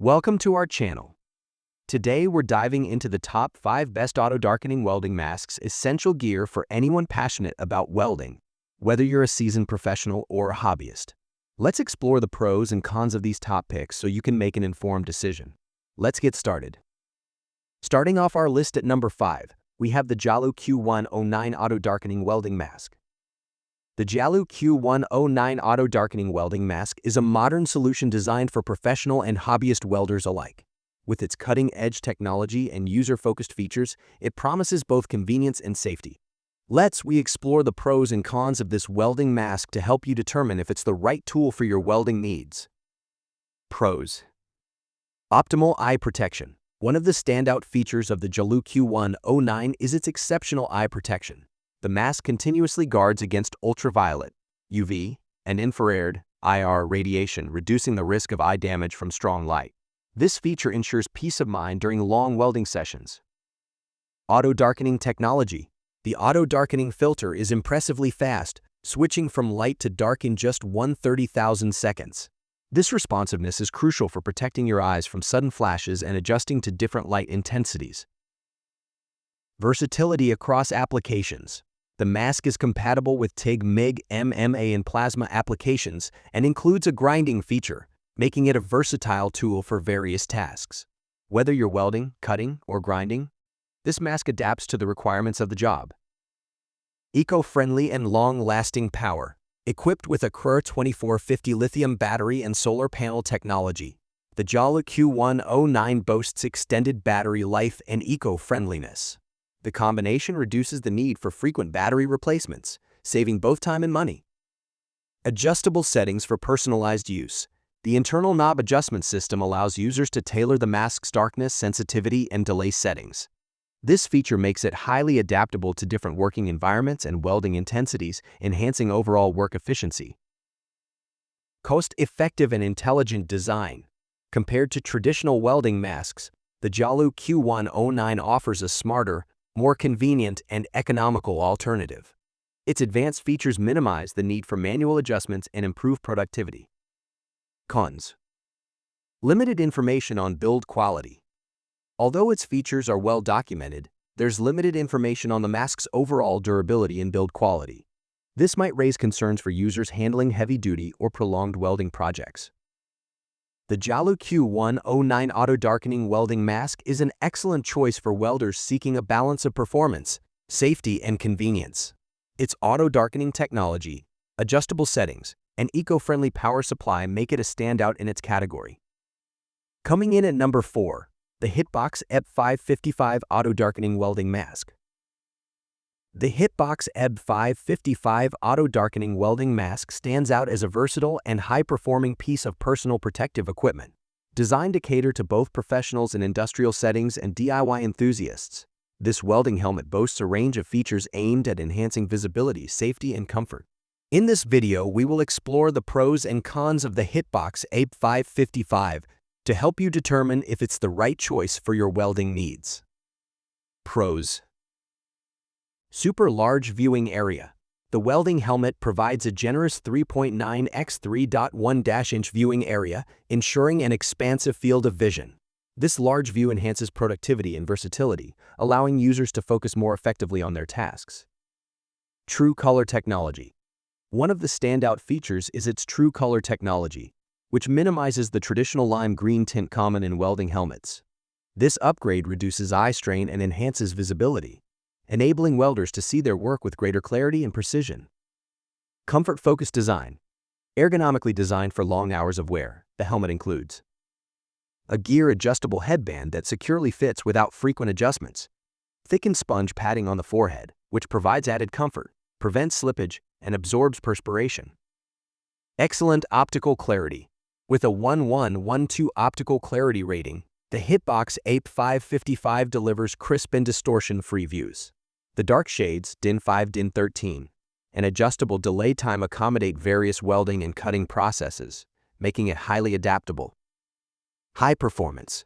Welcome to our channel. Today we're diving into the top 5 best auto-darkening welding masks, essential gear for anyone passionate about welding, whether you're a seasoned professional or a hobbyist. Let's explore the pros and cons of these top picks so you can make an informed decision. Let's get started. Starting off our list at number 5, we have the Jalu Q109 Auto-Darkening Welding Mask. The Jalu Q109 Auto-Darkening Welding Mask is a modern solution designed for professional and hobbyist welders alike. With its cutting-edge technology and user-focused features, it promises both convenience and safety. Let's explore the pros and cons of this welding mask to help you determine if it's the right tool for your welding needs. Pros. Optimal eye protection. One of the standout features of the Jalu Q109 is its exceptional eye protection. The mask continuously guards against ultraviolet, UV, and infrared (IR) radiation, reducing the risk of eye damage from strong light. This feature ensures peace of mind during long welding sessions. Auto-darkening technology. The auto-darkening filter is impressively fast, switching from light to dark in just 1/30,000 seconds. This responsiveness is crucial for protecting your eyes from sudden flashes and adjusting to different light intensities. Versatility across applications. The mask is compatible with TIG, MIG, MMA, and plasma applications and includes a grinding feature, making it a versatile tool for various tasks. Whether you're welding, cutting, or grinding, this mask adapts to the requirements of the job. Eco-friendly and long-lasting power. Equipped with a CR 2450 lithium battery and solar panel technology, the Jalu Q109 boasts extended battery life and eco-friendliness. The combination reduces the need for frequent battery replacements, saving both time and money. Adjustable settings for personalized use. The internal knob adjustment system allows users to tailor the mask's darkness, sensitivity, and delay settings. This feature makes it highly adaptable to different working environments and welding intensities, enhancing overall work efficiency. Cost-effective and intelligent design. Compared to traditional welding masks, the Jalu Q109 offers a smarter, more convenient, and economical alternative. Its advanced features minimize the need for manual adjustments and improve productivity. Cons. Limited information on build quality. Although its features are well documented, there's limited information on the mask's overall durability and build quality. This might raise concerns for users handling heavy-duty or prolonged welding projects. The Jalu Q109 Auto-Darkening Welding Mask is an excellent choice for welders seeking a balance of performance, safety, and convenience. Its auto-darkening technology, adjustable settings, and eco-friendly power supply make it a standout in its category. Coming in at number 4, the Hitbox HB555 Auto-Darkening Welding Mask. The Hitbox HB555 Auto-Darkening Welding Mask stands out as a versatile and high-performing piece of personal protective equipment. Designed to cater to both professionals in industrial settings and DIY enthusiasts, this welding helmet boasts a range of features aimed at enhancing visibility, safety, and comfort. In this video, we will explore the pros and cons of the Hitbox HB555 to help you determine if it's the right choice for your welding needs. Pros. Super large viewing area. The welding helmet provides a generous 3.9 x 3.1-inch viewing area, ensuring an expansive field of vision. This large view enhances productivity and versatility, allowing users to focus more effectively on their tasks. True color technology. One of the standout features is its true color technology, which minimizes the traditional lime green tint common in welding helmets. This upgrade reduces eye strain and enhances visibility, enabling welders to see their work with greater clarity and precision. Comfort-focused design. Ergonomically designed for long hours of wear, the helmet includes a gear-adjustable headband that securely fits without frequent adjustments, thickened sponge padding on the forehead, which provides added comfort, prevents slippage, and absorbs perspiration. Excellent optical clarity. With a 1112 optical clarity rating, the Hitbox HB555 delivers crisp and distortion-free views. The dark shades, DIN 5, DIN 13, and adjustable delay time accommodate various welding and cutting processes, making it highly adaptable. High performance.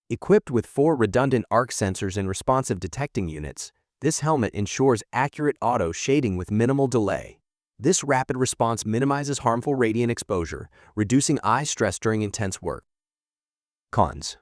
Equipped with 4 redundant arc sensors and responsive detecting units, this helmet ensures accurate auto shading with minimal delay. This rapid response minimizes harmful radiant exposure, reducing eye stress during intense work. Cons.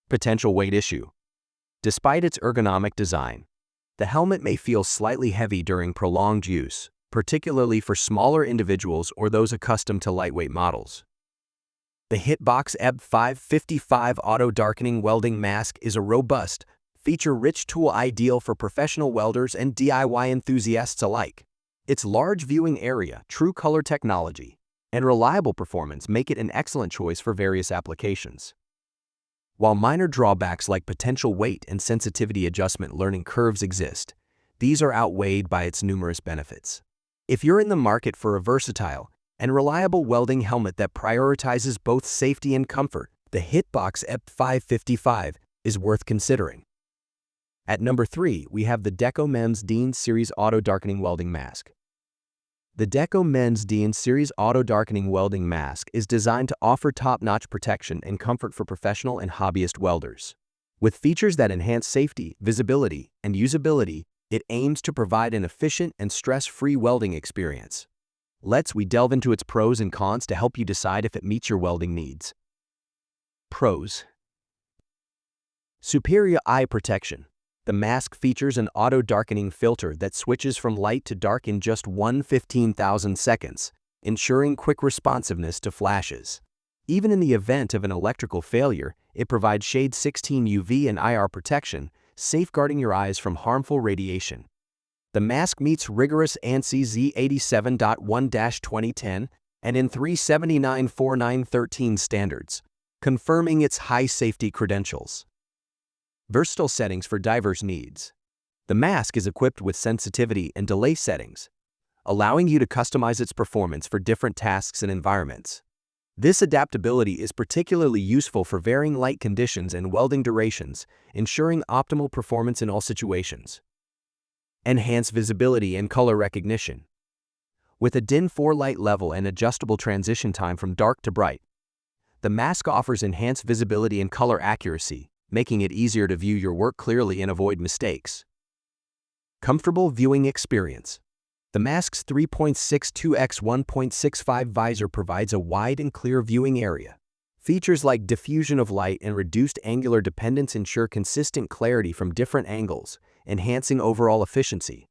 Potential weight issue. Despite its ergonomic design, the helmet may feel slightly heavy during prolonged use, particularly for smaller individuals or those accustomed to lightweight models. The Hitbox HB555 Auto-Darkening Welding Mask is a robust, feature-rich tool ideal for professional welders and DIY enthusiasts alike. Its large viewing area, true color technology, and reliable performance make it an excellent choice for various applications. While minor drawbacks like potential weight and sensitivity adjustment learning curves exist, these are outweighed by its numerous benefits. If you're in the market for a versatile and reliable welding helmet that prioritizes both safety and comfort, the Hitbox HB555 is worth considering. At number 3, we have the Deko MZ DNS Series Auto-Darkening Welding Mask. The Deko MZ DNS Series Auto-Darkening Welding Mask is designed to offer top-notch protection and comfort for professional and hobbyist welders. With features that enhance safety, visibility, and usability, it aims to provide an efficient and stress-free welding experience. We delve into its pros and cons to help you decide if it meets your welding needs. Pros. Superior eye protection. The mask features an auto-darkening filter that switches from light to dark in just 1/15,000 seconds, ensuring quick responsiveness to flashes. Even in the event of an electrical failure, it provides shade 16 UV and IR protection, safeguarding your eyes from harmful radiation. The mask meets rigorous ANSI Z87.1-2010 and in 3794913 standards, confirming its high safety credentials. Versatile settings for diverse needs. The mask is equipped with sensitivity and delay settings, allowing you to customize its performance for different tasks and environments. This adaptability is particularly useful for varying light conditions and welding durations, ensuring optimal performance in all situations. Enhanced visibility and color recognition. With a DIN4 light level and adjustable transition time from dark to bright, the mask offers enhanced visibility and color accuracy, making it easier to view your work clearly and avoid mistakes. Comfortable viewing experience. The mask's 3.62x1.65 visor provides a wide and clear viewing area. Features like diffusion of light and reduced angular dependence ensure consistent clarity from different angles, enhancing overall efficiency.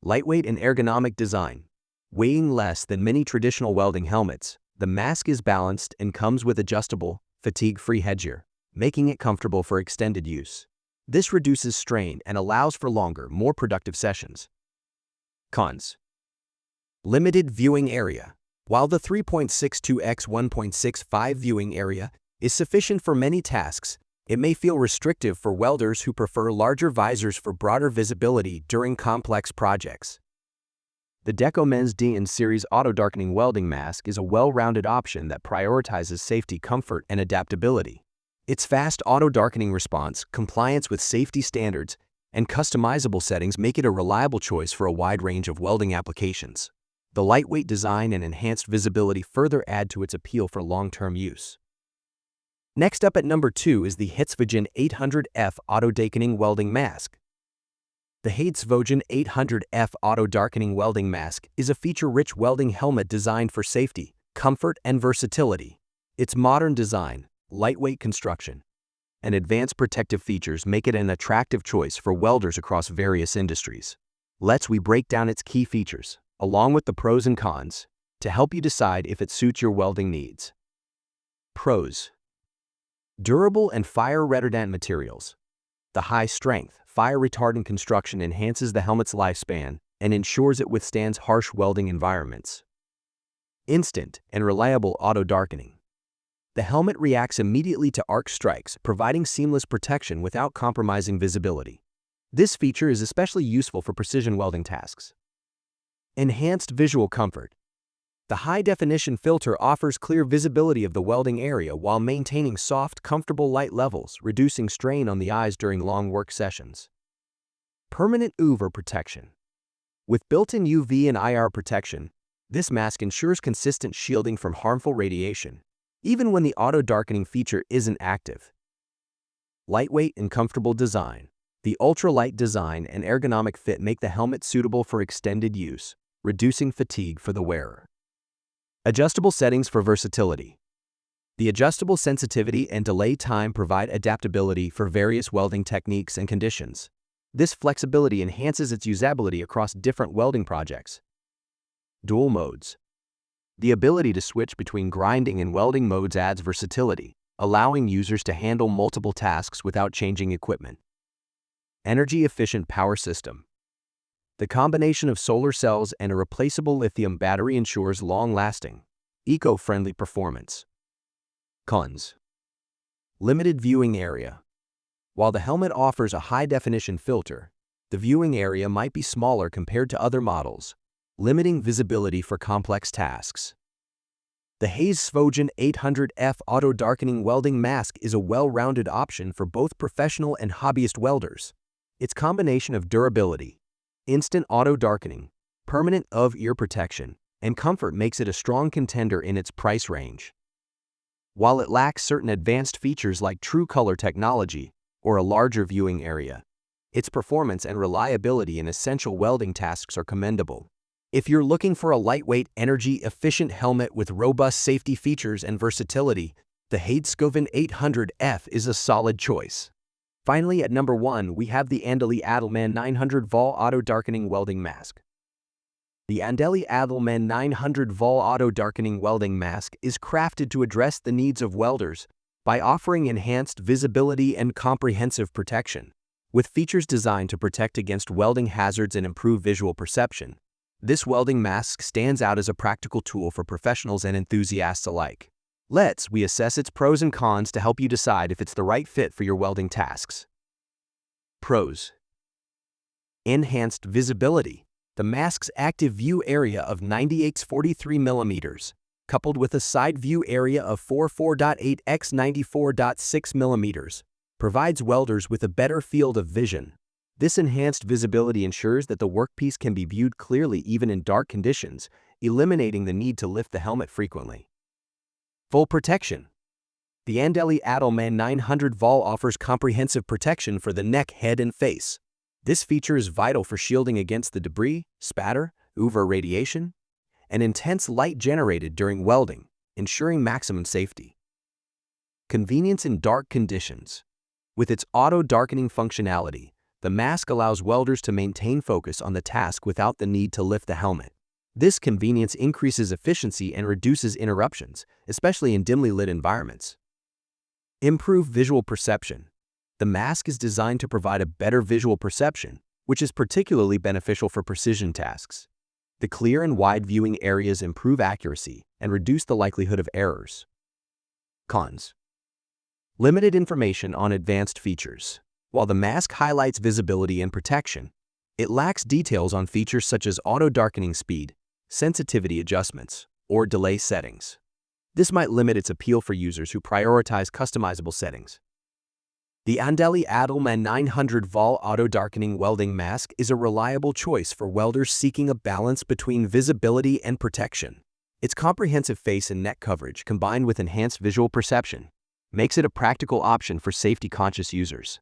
Lightweight and ergonomic design. Weighing less than many traditional welding helmets, the mask is balanced and comes with adjustable, fatigue-free headgear, making it comfortable for extended use. This reduces strain and allows for longer, more productive sessions. Cons. Limited viewing area. While the 3.62x1.65 viewing area is sufficient for many tasks, it may feel restrictive for welders who prefer larger visors for broader visibility during complex projects. The Deko MZ DNS Series Auto-Darkening Welding Mask is a well-rounded option that prioritizes safety, comfort, and adaptability. Its fast auto-darkening response, compliance with safety standards, and customizable settings make it a reliable choice for a wide range of welding applications. The lightweight design and enhanced visibility further add to its appeal for long-term use. Next up at number 2 is the Hzxvogen 800F Auto-Darkening Welding Mask. The Hzxvogen 800F Auto-Darkening Welding Mask is a feature-rich welding helmet designed for safety, comfort, and versatility. Its modern design, lightweight construction, and advanced protective features make it an attractive choice for welders across various industries. We break down its key features, along with the pros and cons, to help you decide if it suits your welding needs. Pros. Durable and fire-retardant materials. The high-strength, fire-retardant construction enhances the helmet's lifespan and ensures it withstands harsh welding environments. Instant and reliable auto-darkening. The helmet reacts immediately to arc strikes, providing seamless protection without compromising visibility. This feature is especially useful for precision welding tasks. Enhanced visual comfort. The high-definition filter offers clear visibility of the welding area while maintaining soft, comfortable light levels, reducing strain on the eyes during long work sessions. Permanent UV protection. With built-in UV and IR protection, this mask ensures consistent shielding from harmful radiation, even when the auto-darkening feature isn't active. Lightweight and comfortable design. The ultra-light design and ergonomic fit make the helmet suitable for extended use, reducing fatigue for the wearer. Adjustable settings for versatility. The adjustable sensitivity and delay time provide adaptability for various welding techniques and conditions. This flexibility enhances its usability across different welding projects. Dual modes. The ability to switch between grinding and welding modes adds versatility, allowing users to handle multiple tasks without changing equipment. Energy-efficient power system. The combination of solar cells and a replaceable lithium battery ensures long-lasting, eco-friendly performance. Cons. Limited viewing area. While the helmet offers a high-definition filter, the viewing area might be smaller compared to other models, limiting visibility for complex tasks. The Hzxvogen 800F Auto-Darkening Welding Mask is a well-rounded option for both professional and hobbyist welders. Its combination of durability, instant auto-darkening, permanent of-ear protection, and comfort makes it a strong contender in its price range. While it lacks certain advanced features like true color technology or a larger viewing area, its performance and reliability in essential welding tasks are commendable. If you're looking for a lightweight, energy-efficient helmet with robust safety features and versatility, the Hzxvogen 800F is a solid choice. Finally, at number 1, we have the Andeli ADL-MA900VL Auto-Darkening Welding Mask. The Andeli ADL-MA900VL Auto-Darkening Welding Mask is crafted to address the needs of welders by offering enhanced visibility and comprehensive protection. With features designed to protect against welding hazards and improve visual perception, this welding mask stands out as a practical tool for professionals and enthusiasts alike. Let's assess its pros and cons to help you decide if it's the right fit for your welding tasks. Pros. Enhanced visibility. The mask's active view area of 98x43 mm, coupled with a side view area of 44.8 x 94.6 mm, provides welders with a better field of vision. This enhanced visibility ensures that the workpiece can be viewed clearly even in dark conditions, eliminating the need to lift the helmet frequently. Full protection. The Andeli ADL-MA900VL offers comprehensive protection for the neck, head, and face. This feature is vital for shielding against the debris, spatter, UV radiation, and intense light generated during welding, ensuring maximum safety. Convenience in dark conditions. With its auto-darkening functionality, the mask allows welders to maintain focus on the task without the need to lift the helmet. This convenience increases efficiency and reduces interruptions, especially in dimly lit environments. Improved visual perception. The mask is designed to provide a better visual perception, which is particularly beneficial for precision tasks. The clear and wide viewing areas improve accuracy and reduce the likelihood of errors. Cons. Limited information on advanced features. While the mask highlights visibility and protection, it lacks details on features such as auto-darkening speed, sensitivity adjustments, or delay settings. This might limit its appeal for users who prioritize customizable settings. The Andeli ADL-MA900VL Auto-Darkening Welding Mask is a reliable choice for welders seeking a balance between visibility and protection. Its comprehensive face and neck coverage, combined with enhanced visual perception, makes it a practical option for safety-conscious users.